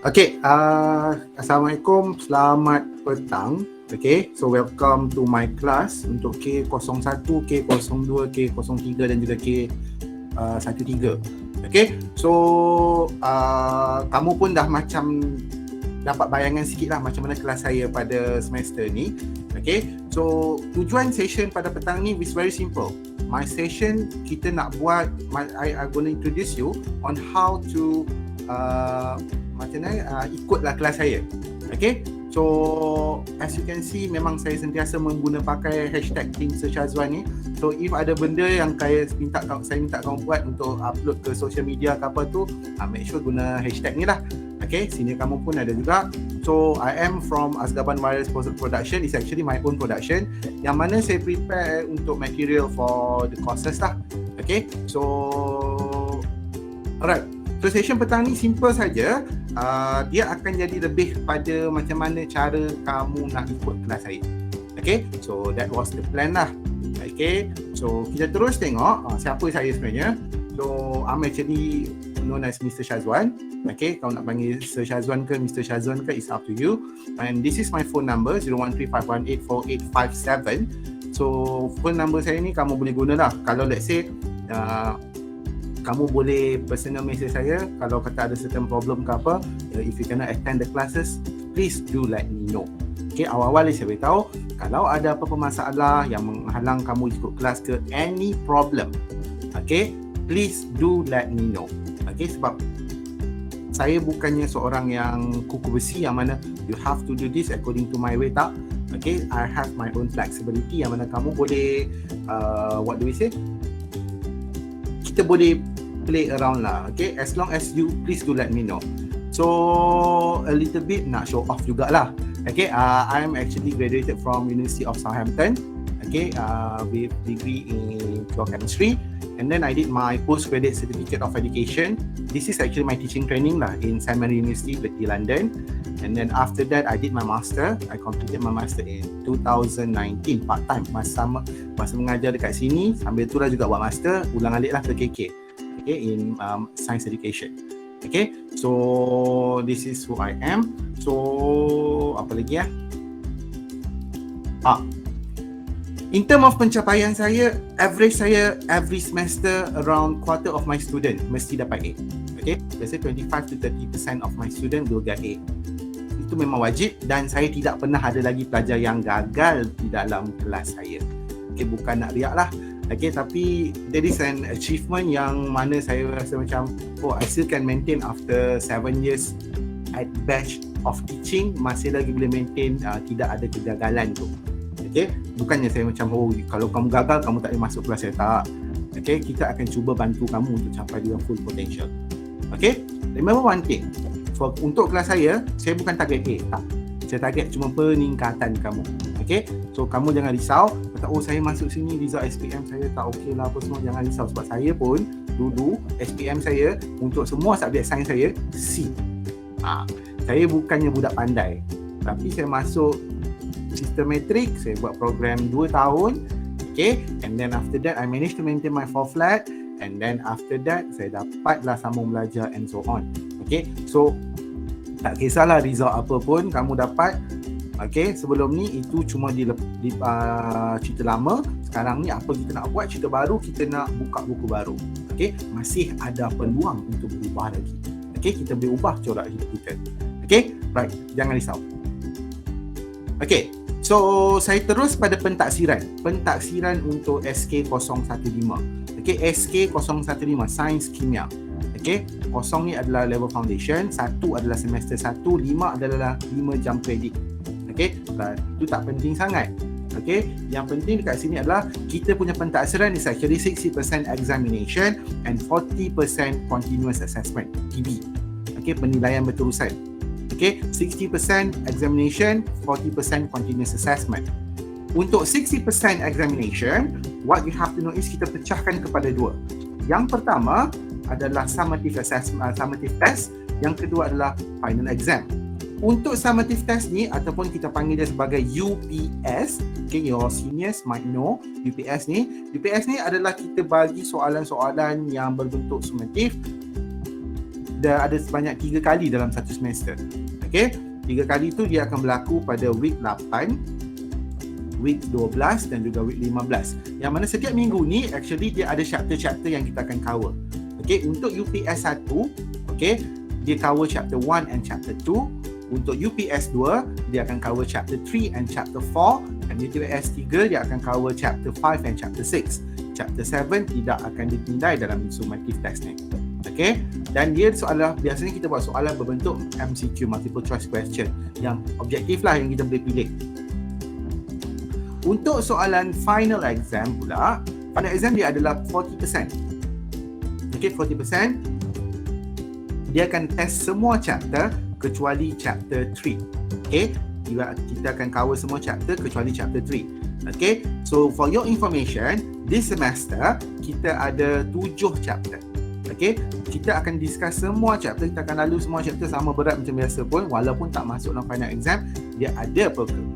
Okay, Assalamualaikum, selamat petang. Okay, so welcome to my class untuk K01, K02, K03 dan juga K13. Okay, so kamu pun dah macam dapat bayangan sikit lah macam mana kelas saya pada semester ni. Okay, so tujuan session pada petang ni is very simple. My session kita nak buat, I'm going to introduce you on how to macam mana ikutlah kelas saya. Okay, so as you can see memang saya sentiasa pakai hashtag Team Mr. Shazwan ni. So if ada benda yang saya minta kamu buat untuk upload ke social media ke apa tu, make sure guna hashtag ni lah. Okay, sini kamu pun ada juga. So I am from Azkaban Virus Production. It's actually my own production yang mana saya prepare untuk material for the courses lah. Okay, so alright. So session petang ni simple saja. Dia akan jadi lebih pada macam mana cara kamu nak ikut kelas saya. Okay, so that was the plan lah. Okay, so kita terus tengok siapa saya sebenarnya. So I'm actually known as Mr. Shazwan. Okay, kalau nak panggil Sir Shazwan ke Mr. Shazwan ke, it's up to you. And this is my phone number 0135184857. So phone number saya ni kamu boleh guna lah. Kalau let's say kamu boleh personal message saya kalau kata ada certain problem ke apa. If you cannot attend the classes, please do let me know. Okay, awal-awal ni saya beritahu kalau ada apa-apa masalah yang menghalang kamu ikut kelas ke, any problem, okay, please do let me know. Okay, sebab saya bukannya seorang yang kuku besi yang mana you have to do this according to my way, tak. Okay, I have my own flexibility yang mana kamu boleh what do we say, kita boleh play around lah. Okay, as long as you please do let me know. So a little bit nak show off jugalah. Okay, I'm actually graduated from University of Southampton. Okay, with degree in pure chemistry, and then I did my postgraduate certificate of education. This is actually my teaching training lah in St. Mary University di London. And then after that I did my master. I completed my master in 2019 part time, masa mengajar dekat sini sambil tu lah juga buat master, ulang alik lah ke KK. Okay, in science education. Okay, so this is who I am. So apa lagi ya? In term of pencapaian saya, average saya every semester around quarter of my student mesti dapat A. Okay, let's say 25 to 30% of my student will get A. Itu memang wajib dan saya tidak pernah ada lagi pelajar yang gagal di dalam kelas saya. Okay, bukan nak riak lah. Okay, tapi that is an achievement yang mana saya rasa macam I still can maintain after 7 years at batch of teaching, masih lagi boleh maintain, tidak ada kegagalan tu. Okay, bukannya saya macam kalau kamu gagal kamu tak boleh masuk kelas saya, tak. Okay, kita akan cuba bantu kamu untuk capai your full potential. Okay, remember one thing, untuk kelas saya bukan target A, tak. Saya target cuma peningkatan kamu. Okay, so kamu jangan risau kata saya masuk sini result SPM saya tak okey lah apa semua. Jangan risau sebab saya pun dulu SPM saya untuk semua subjek sains saya C. Saya bukannya budak pandai, tapi saya masuk sistem metrik, saya buat program 2 tahun. Okay, and then after that I managed to maintain my 4 flat, and then after that saya dapatlah sambung belajar and so on. Okay, so tak kisahlah result apa pun kamu dapat. Okay, sebelum ni itu cuma di cerita lama. Sekarang ni apa kita nak buat, cerita baru, kita nak buka buku baru. Okay, masih ada peluang untuk berubah lagi. Okay, kita boleh ubah corak hidup kita. Okay, right, jangan risau. Okay, so saya terus pada pentaksiran untuk SK015. Okay, SK015 Sains Kimia. Okay, 0 ni adalah level foundation, 1 adalah semester 1, 5 adalah 5 jam kredit. Okay, itu tak penting sangat. Okay, yang penting dekat sini adalah kita punya pentaksiran is actually 60% examination and 40% continuous assessment, TB. Okay, penilaian berterusan. Okay, 60% examination, 40% continuous assessment. Untuk 60% examination, what you have to know is kita pecahkan kepada 2. Yang pertama adalah summative test, yang kedua adalah final exam. Untuk summative test ni ataupun kita panggil dia sebagai UPS, okay, your seniors might know UPS ni adalah kita bagi soalan-soalan yang berbentuk summative ada sebanyak 3 kali dalam satu semester. Okay, 3 kali tu dia akan berlaku pada week 8, week 12 dan juga week 15. Yang mana setiap minggu ni actually dia ada chapter-chapter yang kita akan cover. Okay, untuk UPS 1, okay, dia cover chapter 1 and chapter 2. Untuk UPS 2, dia akan cover chapter 3 and chapter 4. Dan UPS 3, dia akan cover chapter 5 and chapter 6. Chapter 7 tidak akan dinilai dalam summative test ni. Okay, dan dia soalan, biasanya kita buat soalan berbentuk MCQ, multiple choice question, yang objektif lah yang kita boleh pilih. Untuk soalan final exam pula, final exam dia adalah 40%. Okay, 40%. Dia akan test semua chapter kecuali chapter 3. Okay, kita akan cover semua chapter kecuali chapter 3. Okay, so for your information, this semester kita ada 7 chapter. Okay, kita akan discuss semua chapter, kita akan lalu semua chapter sama berat macam biasa pun, walaupun tak masuk dalam final exam, dia ada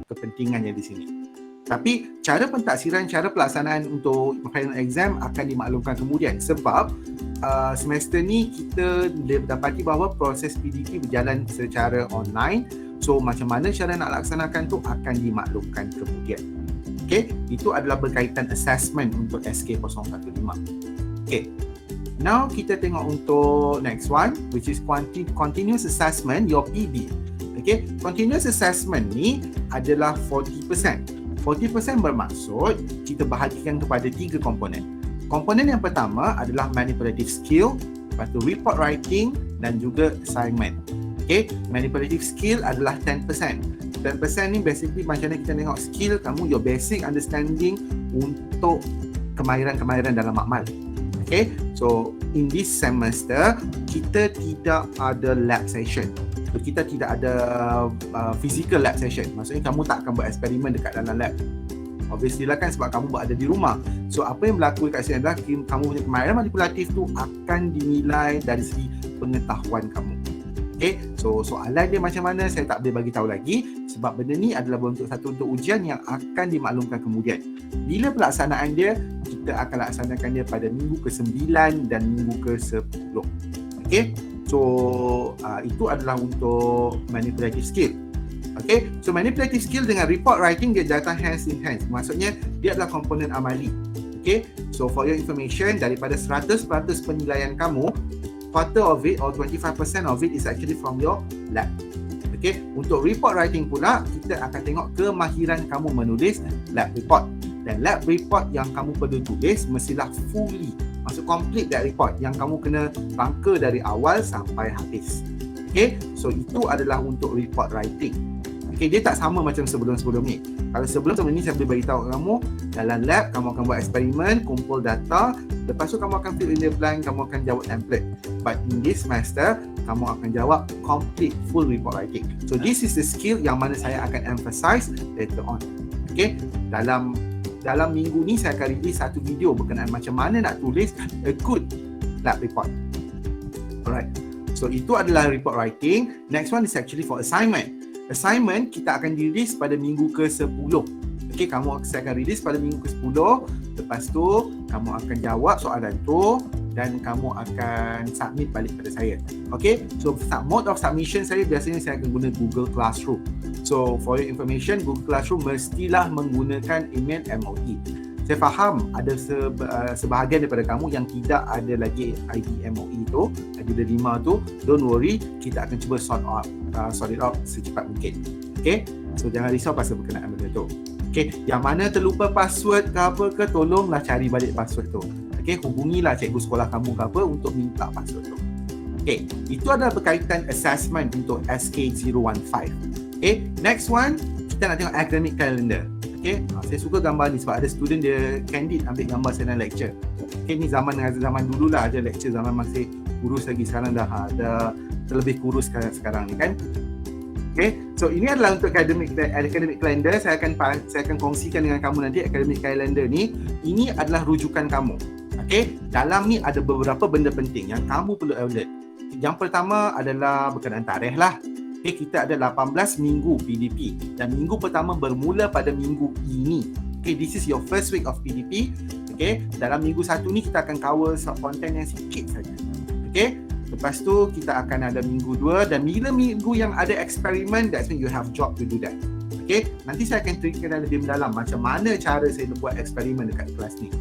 kepentingannya di sini. Tapi cara pentaksiran, cara pelaksanaan untuk final exam akan dimaklumkan kemudian, sebab semester ni kita dapati bahawa proses PDP berjalan secara online. So macam mana cara nak laksanakan tu akan dimaklumkan kemudian. Okay, itu adalah berkaitan assessment untuk SK015. Okay, now kita tengok untuk next one, which is continuous assessment, your PB. Okay, continuous assessment ni adalah 40%. 40% bermaksud kita bahagikan kepada 3 komponen. Komponen yang pertama adalah manipulative skill, lepas tu report writing dan juga assignment. Okay, manipulative skill adalah 10%. 10% ni basically macam mana kita tengok skill kamu, your basic understanding untuk kemahiran-kemahiran dalam makmal. Okay, so in this semester kita tidak ada lab session. So, kita tidak ada physical lab session. Maksudnya kamu tak akan buat eksperimen dekat dalam lab. Obviously lah kan, sebab kamu berada di rumah. So apa yang berlaku dekat sini adalah kamu punya kemahiran manipulatif tu akan dinilai dari segi pengetahuan kamu. Okay, so soalan dia macam mana saya tak boleh bagi tahu lagi, sebab benda ni adalah bentuk satu untuk ujian yang akan dimaklumkan kemudian. Bila pelaksanaan dia, kita akan laksanakan dia pada minggu ke-9 dan minggu ke-10. Okay, so itu adalah untuk manipulative skill. Okay, so manipulative skill dengan report writing dia datang hands in hands. Maksudnya dia adalah komponen amali. Okay, so for your information, daripada 100% penilaian kamu, quarter of it or 25% of it is actually from your lab. Okay, untuk report writing pula, kita akan tengok kemahiran kamu menulis lab report. Dan lab report yang kamu perlu tulis mestilah fully, maksud complete that report yang kamu kena rangka dari awal sampai habis. Okay, so itu adalah untuk report writing. Okay, dia tak sama macam sebelum-sebelum ni. Kalau sebelum ni saya boleh beritahu kamu, dalam lab kamu akan buat eksperimen, kumpul data, lepas tu kamu akan fill in the blank, kamu akan jawab template. But in this semester, kamu akan jawab complete full report writing. So this is the skill yang mana saya akan emphasize later on. Okay, dalam minggu ni saya akan release satu video berkenaan macam mana nak tulis a good lab report. Alright, so itu adalah report writing. Next one is actually for assignment. Assignment kita akan release pada minggu ke-10. Okay, saya akan release pada minggu ke-10. Lepas tu kamu akan jawab soalan tu dan kamu akan submit balik pada saya. Okay, so mode of submission saya biasanya saya akan guna Google Classroom. So for your information, Google Classroom mestilah menggunakan email MOE. Saya faham ada sebahagian daripada kamu yang tidak ada lagi ID MOE tu, ID 5 tu. Don't worry, kita akan cuba sort it out secepat mungkin. Okay, so jangan risau pasal berkenaan benda tu. Okay, yang mana terlupa password ke apa ke, tolonglah cari balik password tu. Okay, hubungilah cikgu sekolah kamu ke apa untuk minta password tu. Okay, itu adalah berkaitan assessment untuk SK015. Okay, next one, kita nak tengok academic calendar. Okay, saya suka gambar ni sebab ada student dia candid ambil gambar saya dalam lecture. Okay, ni zaman dulu lah, ada lecture zaman masih kurus lagi, sekarang dah terlebih kurus sekarang ni kan. Okay, so ini adalah untuk academic calendar. Saya akan kongsikan dengan kamu nanti academic calendar ni. Ini adalah rujukan kamu. Okay, dalam ni ada beberapa benda penting yang kamu perlu alert. Yang pertama adalah berkenaan tarikh lah. Okay, kita ada 18 minggu PDP dan minggu pertama bermula pada minggu ini. Okay, this is your first week of PDP. Okay, dalam minggu 1 ni kita akan cover content yang sikit saja. Okay, Lepas tu kita akan ada minggu 2, dan bila minggu yang ada eksperimen, that's when you have job to do that. Okay, nanti saya akan ceritakan lebih mendalam macam mana cara saya buat eksperimen dekat kelas ni.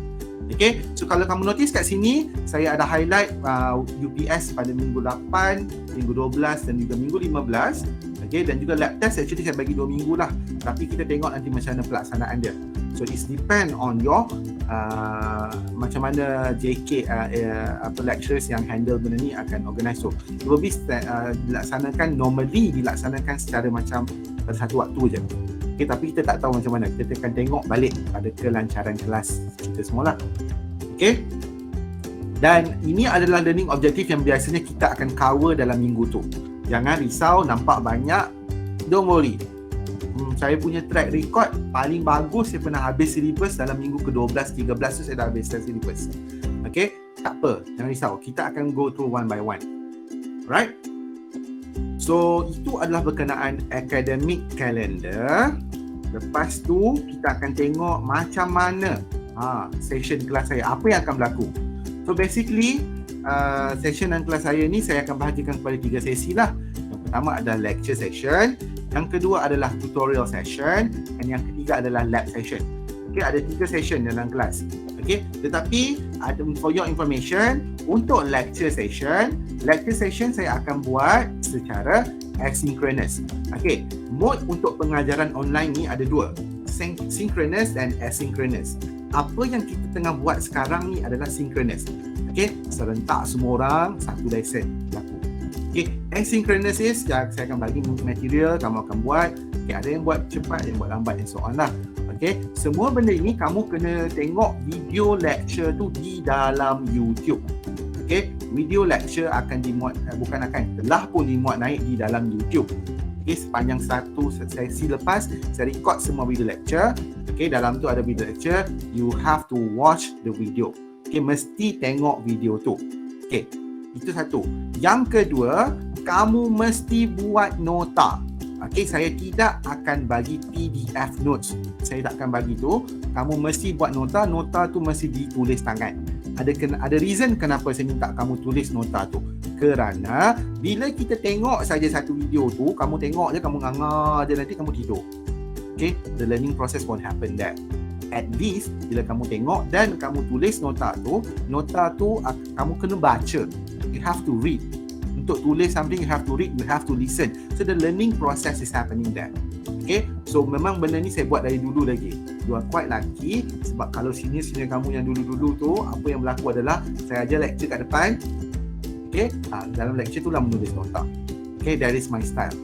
Okay, so kalau kamu notice kat sini, saya ada highlight UPS pada minggu 8, minggu 12 dan juga minggu 15. Okay, dan juga lab test actually saya bagi 2 minggu lah. Tapi kita tengok nanti macam mana pelaksanaan dia. So it's depend on your macam mana JK lecturers yang handle benda ni akan organize. So it will be dilaksanakan secara macam pada satu waktu je. Okay, tapi kita tak tahu macam mana. Kita akan tengok balik pada kelancaran kelas kita semua lah. Okay, dan ini adalah learning objective yang biasanya kita akan cover dalam minggu tu. Jangan risau nampak banyak, don't worry. Saya punya track record paling bagus saya pernah habis syllabus dalam minggu ke-12, 13 tu saya dah habis syllabus. Okay, tak apa, jangan risau. Kita akan go through one by one. Alright? So, itu adalah berkenaan academic calendar. Lepas tu, kita akan tengok macam mana session kelas saya, apa yang akan berlaku. So, basically, session dan kelas saya ni saya akan bahagikan kepada 3 sesi lah. Yang pertama adalah lecture session, yang kedua adalah tutorial session, dan yang ketiga adalah lab session. Okay, ada 3 session dalam kelas. Okay, tetapi for your information, untuk lecture session saya akan buat secara asynchronous. Okay, mode untuk pengajaran online ni ada 2, synchronous dan asynchronous. Apa yang kita tengah buat sekarang ni adalah synchronous. Okay, serentak semua orang satu lesson berlaku. Okay, asynchronous is saya akan bagi material, kamu akan buat. Okay, ada yang buat cepat, ada yang buat lambat and so on lah. Okay, semua benda ini kamu kena tengok video lecture tu di dalam YouTube. Okay, video lecture akan dimuat, telah pun dimuat naik di dalam YouTube. Okay, sepanjang satu sesi lepas, saya record semua video lecture. Okay, dalam tu ada video lecture, you have to watch the video. Okay, mesti tengok video tu. Okay, itu satu. Yang kedua, kamu mesti buat nota. Okay, saya tidak akan bagi PDF notes. Saya tak akan bagi tu. Kamu mesti buat nota. Nota tu mesti ditulis tangan. Ada reason kenapa saya minta kamu tulis nota tu. Kerana bila kita tengok saja satu video tu, kamu tengok je, kamu nganga je, nanti kamu tidur. Okay, the learning process won't happen there. At least bila kamu tengok dan kamu tulis nota tu kamu kena baca. You have to read. Untuk tulis something, you have to read, you have to listen. So the learning process is happening there. Okay, so memang benda ni saya buat dari dulu lagi. You are quite lucky sebab kalau senior kamu yang dulu-dulu tu, apa yang berlaku adalah saya ajar lecture kat depan. Okay, dalam lecture tu lah menulis nota. Okay, that is my style.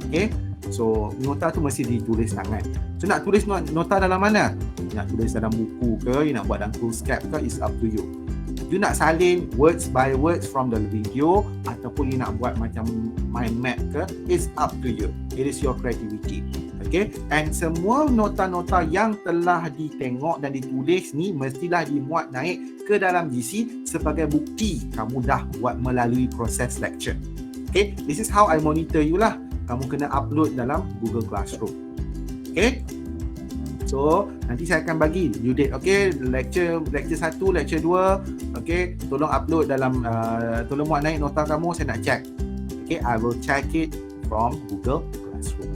Okay, so nota tu mesti ditulis tangan. So nak tulis nota dalam mana? Nak tulis dalam buku ke, you nak buat dalam foolscap ke, it's up to you. You nak salin words by words from the video ataupun you nak buat macam mind map ke, it's up to you. It is your creativity. Okay, and semua nota-nota yang telah ditengok dan ditulis ni mestilah dimuat naik ke dalam GC sebagai bukti kamu dah buat melalui proses lecture. Okay, this is how I monitor you lah. Kamu kena upload dalam Google Classroom. Okay, so nanti saya akan bagi due date. Okay, lecture 1, lecture 2. Okay, tolong upload dalam tolong muat naik nota kamu, saya nak check. Okay, I will check it from Google Classroom.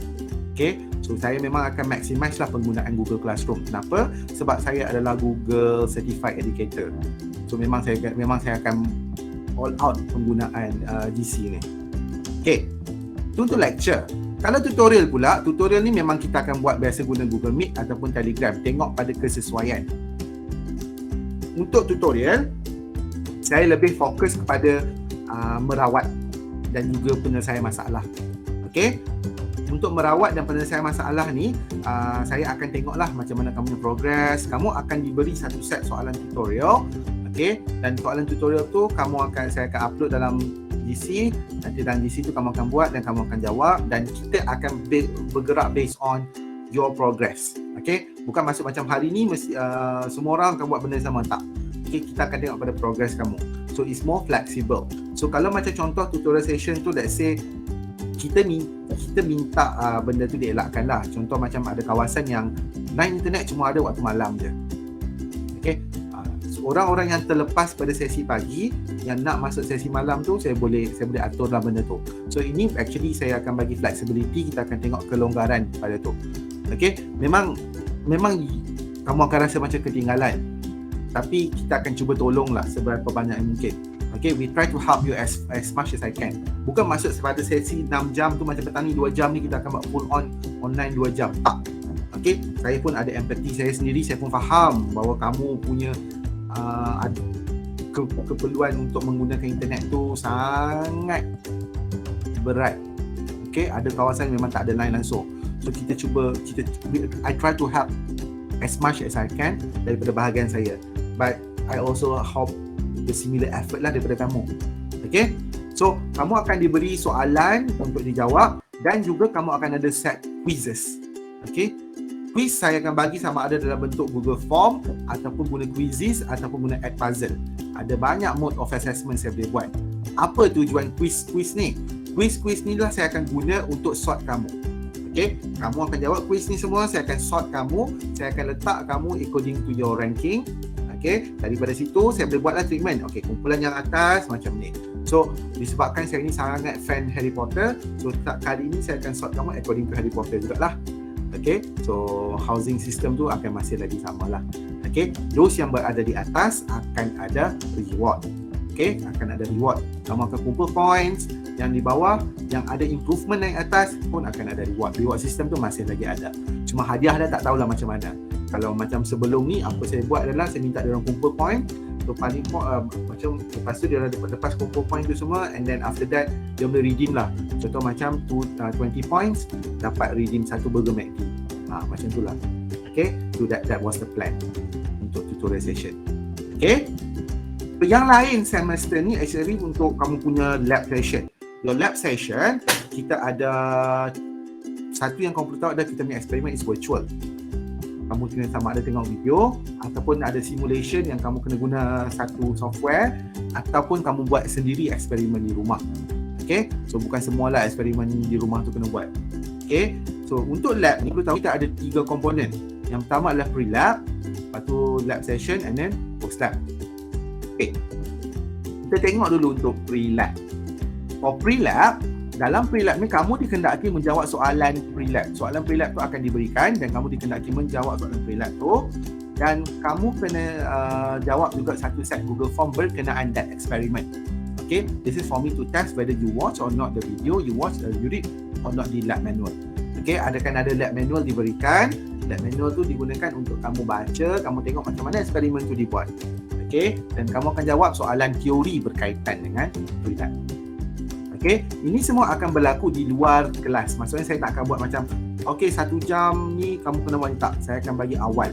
Okay, so saya memang akan maximize lah penggunaan Google Classroom. Kenapa? Sebab saya adalah Google Certified Educator. So memang saya akan all out penggunaan GC ni. Okay, itu untuk lecture. Kalau tutorial pula, tutorial ni memang kita akan buat biasa guna Google Meet ataupun Telegram. Tengok pada kesesuaian. Untuk tutorial, saya lebih fokus kepada merawat dan juga penyelesaian masalah. Okay? Untuk merawat dan penyelesaian masalah ni, saya akan tengoklah macam mana kamu progress. Kamu akan diberi satu set soalan tutorial. Okay? Dan soalan tutorial tu saya akan upload dalam GC. Nanti dalam GC tu kamu akan buat dan kamu akan jawab, dan kita akan bergerak based on your progress. Okay? Bukan masuk macam hari ni mesti semua orang akan buat benda sama, tak. Okay, kita akan tengok pada progress kamu. So it's more flexible. So kalau macam contoh tutorial session tu, let's say kita minta benda tu dielakkan lah. Contoh macam ada kawasan yang line internet cuma ada waktu malam je. Okay, orang-orang yang terlepas pada sesi pagi, yang nak masuk sesi malam tu, saya boleh atur dalam benda tu. So ini actually saya akan bagi flexibility, kita akan tengok kelonggaran pada tu. Okay, memang kamu akan rasa macam ketinggalan, tapi kita akan cuba tolonglah seberapa banyak yang mungkin. Okay, we try to help you as much as I can. Bukan masuk pada sesi 6 jam tu macam petang ni 2 jam ni kita akan buat full on online 2 jam. Tak. Okay, saya pun ada empathy saya sendiri, saya pun faham bahawa kamu punya keperluan untuk menggunakan internet tu sangat berat. Okay, ada kawasan memang tak ada line langsung. So I try to help as much as I can daripada bahagian saya. But I also hope the similar effort lah daripada kamu. Okay, so kamu akan diberi soalan untuk dijawab dan juga kamu akan ada set quizzes. Okay, quiz saya akan bagi sama ada dalam bentuk Google Form ataupun guna quizzes ataupun guna add puzzle. Ada banyak mode of assessment saya boleh buat. Apa tujuan quiz ni? Quiz ni lah saya akan guna untuk sort kamu. Okay, kamu akan jawab quiz ni semua, saya akan sort kamu, saya akan letak kamu according to your ranking. Okay, daripada situ saya boleh buatlah treatment. Okay, kumpulan yang atas macam ni. So, disebabkan saya ni sangat fan Harry Potter, so kali ni saya akan sort kamu according to Harry Potter jugalah. Okay, so housing system tu akan masih lagi samalah. Okay, those yang berada di atas akan ada reward. Okay, akan ada reward. Kamu akan kumpul points. Yang di bawah, yang ada improvement naik atas pun akan ada reward. Reward system tu masih lagi ada. Cuma hadiah dah tak tahulah macam mana. Kalau macam sebelum ni, apa saya buat adalah saya minta dia orang kumpul point. So paling macam lepas tu dia lepas kumpul point tu semua, and then after that dia boleh redeem lah. Contoh macam 20 points dapat redeem satu burger McD. Macam tu lah. Okay, so that was the plan untuk tutorial session. Okay, so yang lain semester ni actually untuk kamu punya lab session. Your lab session, kita ada satu yang kamu perlu tahu adalah kita punya eksperimen is virtual. Kamu kena sama ada tengok video ataupun ada simulation yang kamu kena guna satu software ataupun kamu buat sendiri eksperimen di rumah. Okay, so bukan semualah eksperimen di rumah tu kena buat. Okay, so untuk lab ni perlu tahu kita ada 3 komponen. Yang pertama adalah pre-lab, lepas tu lab session and then post-lab. Okay, kita tengok dulu untuk pre-lab. For pre-lab, dalam pre-lab ni kamu dikendaki menjawab soalan pre-lab. Soalan pre-lab tu akan diberikan dan kamu dikendaki menjawab soalan pre-lab tu, dan kamu kena jawab juga satu set Google Form berkenaan that experiment. Okay, this is for me to test whether you watch or not the video, you read or not the lab manual. Okay, ada lab manual diberikan. Lab manual tu digunakan untuk kamu baca, kamu tengok macam mana eksperimen tu dibuat. Okay, dan kamu akan jawab soalan teori berkaitan dengan pre-lab. Okay, ini semua akan berlaku di luar kelas. Maksudnya saya tak akan buat macam okay 1 jam ni kamu kena buat, tak. Saya akan bagi awal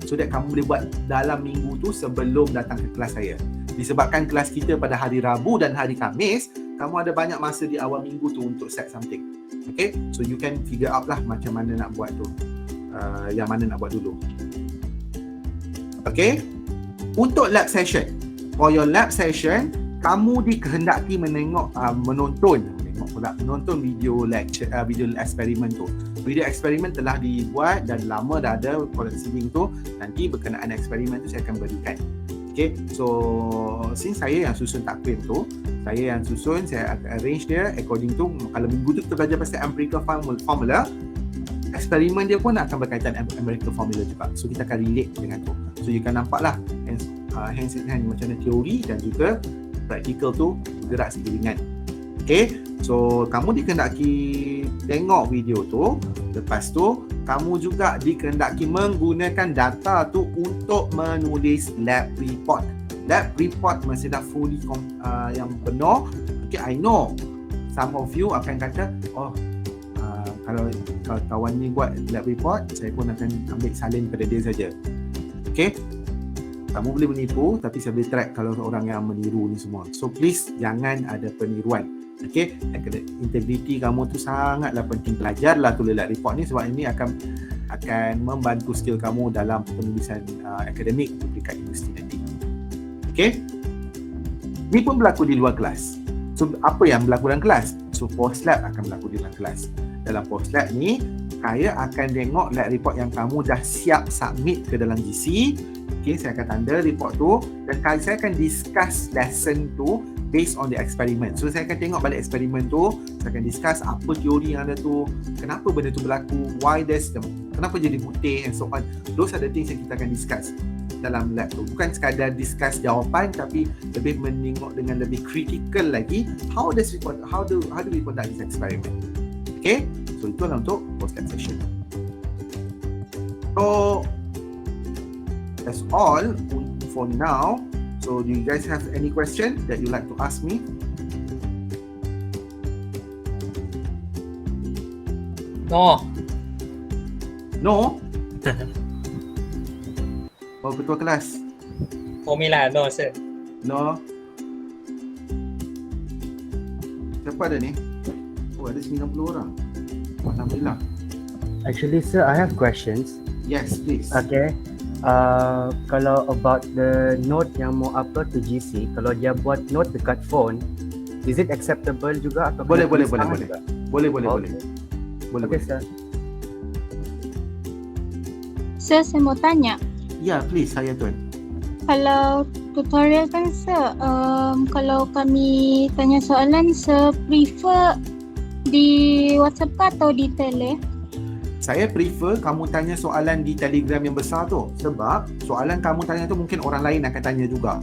so that kamu boleh buat dalam minggu tu sebelum datang ke kelas saya. Disebabkan kelas kita pada hari Rabu dan hari Khamis, kamu ada banyak masa di awal minggu tu untuk set something. Okay, so you can figure out lah macam mana nak buat tu, yang mana nak buat dulu. Okay, untuk lab session, for your lab session, kamu dikehendaki menonton video lecture, video eksperimen tu. Video eksperimen telah dibuat dan lama dah ada koleksi link tu. Nanti berkenaan eksperimen tu saya akan berikan. Okay, so since saya yang susun takvim tu, saya akan arrange dia according to, kalau minggu tu kita belajar pasal empirical formula, eksperimen dia pun akan berkaitan empirical formula juga. So kita akan relate dengan tu. So you can nampak lah hands in hand macam mana teori dan juga praktikal tu bergerak seiringan. Okay, so kamu dikehendaki tengok video tu. Lepas tu kamu juga dikehendaki menggunakan data tu untuk menulis lab report. Lab report mesti dah fully yang penuh. Okay, I know some of you akan kata, kalau kawan ni buat lab report, saya pun akan ambil salin pada dia saja. Okay, kamu boleh menipu, tapi saya boleh track kalau orang yang meniru ni semua. So please jangan ada peniruan. Okay, integriti kamu tu sangatlah penting. Belajarlah tulis lab report ni, sebab ini akan membantu skill kamu dalam penulisan akademik dekat universiti nanti. Okay, ni pun berlaku di luar kelas. So apa yang berlaku dalam kelas? So post lab akan berlaku di dalam kelas. Dalam post lab ni saya akan tengok lab report yang kamu dah siap submit ke dalam GC. Okay, saya akan tanda report tu dan saya akan discuss lesson tu based on the experiment. So saya akan tengok balik eksperimen tu, saya akan discuss apa teori yang ada tu, kenapa benda tu berlaku, kenapa jadi putih and so on. Those are the things yang kita akan discuss dalam lab tu. Bukan sekadar discuss jawapan, tapi lebih menengok dengan lebih critical lagi, how do we conduct this experiment. Okay, so itulah untuk postcard session. So that's all for now. So do you guys have any question that you like to ask me? No. No? Oh, ketua kelas? Formula, no sir. No? Siapa ada ni? Oh, ada 90 orang. Alhamdulillah. Actually, sir, I have questions. Yes, please. Okay. Kalau about the note yang mau upload to GC, kalau dia buat note dekat phone, is it acceptable juga atau Boleh. Boleh. Okay, sir. Sir, saya mau tanya. Ya, please, saya tuan. Kalau tutorial kan sir, kalau kami tanya soalan, sir prefer di WhatsApp ke atau di Tele? Saya prefer kamu tanya soalan di Telegram yang besar tu. Sebab soalan kamu tanya tu mungkin orang lain akan tanya juga.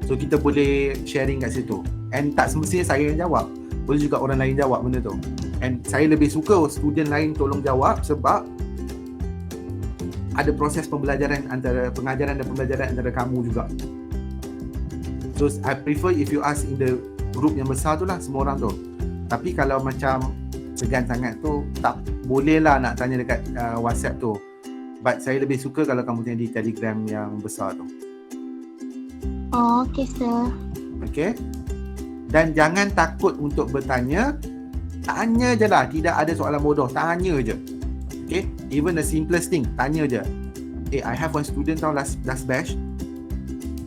So kita boleh sharing kat situ. And tak semestinya saya yang jawab. Boleh juga orang lain jawab benda tu. And saya lebih suka student lain tolong jawab sebab ada proses pengajaran dan pembelajaran antara kamu juga. So I prefer if you ask in the group yang besar tu lah, semua orang tu. Tapi kalau macam segan sangat tu, tak boleh lah nak tanya dekat WhatsApp tu. But saya lebih suka kalau kamu tanya di Telegram yang besar tu. Oh, okay sir. Okay. Dan jangan takut untuk bertanya. Tanya je lah. Tidak ada soalan bodoh. Tanya je. Okay. Even the simplest thing. Tanya je. I have one student tau last batch.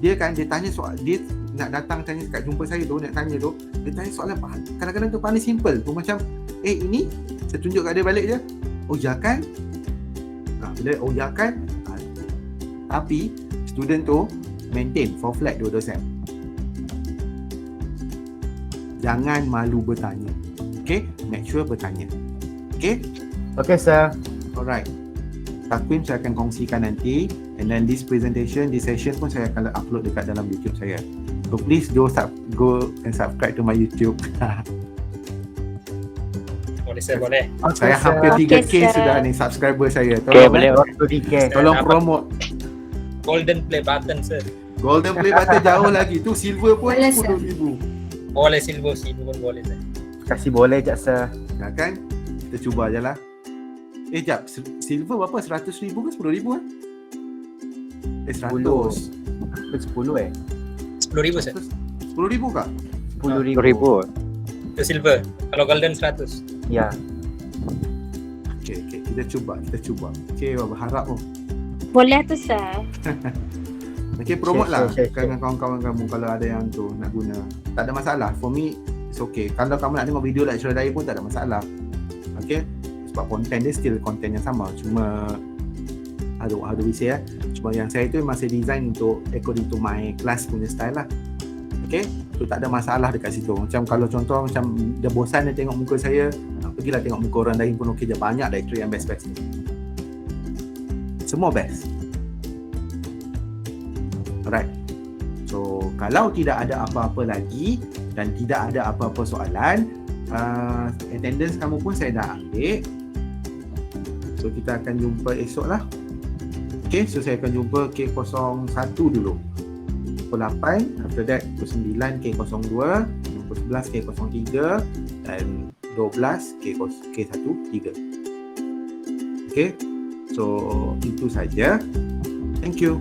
Dia tanya soal. Dia nak datang tanya kat jumpa saya tu. Nak tanya tu. Dia tanya soalan kadang-kadang tu paling simple tu. Macam ini. Saya tunjuk kat dia balik je. Oh ya kan? Bila oh ya kan? Tapi student tu maintain for flat 2 dosen. Jangan malu bertanya. Okay? Make sure bertanya. Okay? Okay, sir. Alright. Takwim saya akan kongsikan nanti. And then this session pun saya akan upload dekat dalam YouTube saya. So please go and subscribe to my YouTube. Boleh sir, boleh. Okay, Saya sir. hampir 3K Okay, sudah ni subscriber saya. Okay, Tolong, boleh road to DK. tolong Dapat. promote. Golden play button sir. Golden play button jauh lagi. Tu silver pun Boleh, sir. 10,000. Boleh silver pun boleh sir. Kasih boleh je, sir. Ya kan? Kita cuba je lah. Jap. Silver berapa? 100,000 ke 10,000 kan? 100. 10 10,000 sir. 10,000 kah? 10,000. Itu silver. Kalau golden 100. Ya. Okay. Kita cuba. Okay, berharap Boleh tu sir. Okay, promote lah Share. dengan kawan-kawan kamu kalau ada yang tu nak guna. Tak ada masalah. For me, it's okay. Kalau kamu nak tengok video lecturer lain pun tak ada masalah. Okay? Sebab konten dia still konten yang sama. Cuma how do we say cuma yang saya tu masih design untuk according to my class punya style lah. Okay? So tak ada masalah dekat situ. Macam kalau contoh macam dia bosan dia tengok muka saya, pergilah tengok muka orang lain pun okey je. Banyak lecturer yang best-best ni. Semua best. Alright. So kalau tidak ada apa-apa lagi dan tidak ada apa-apa soalan, attendance kamu pun saya dah ambil. So kita akan jumpa esok lah. Okay, so saya akan jumpa K01 dulu. Pukul 8, after that pukul 9 K02, pukul 11 K03 dan 12 K13. Okay, so itu saja. Thank you.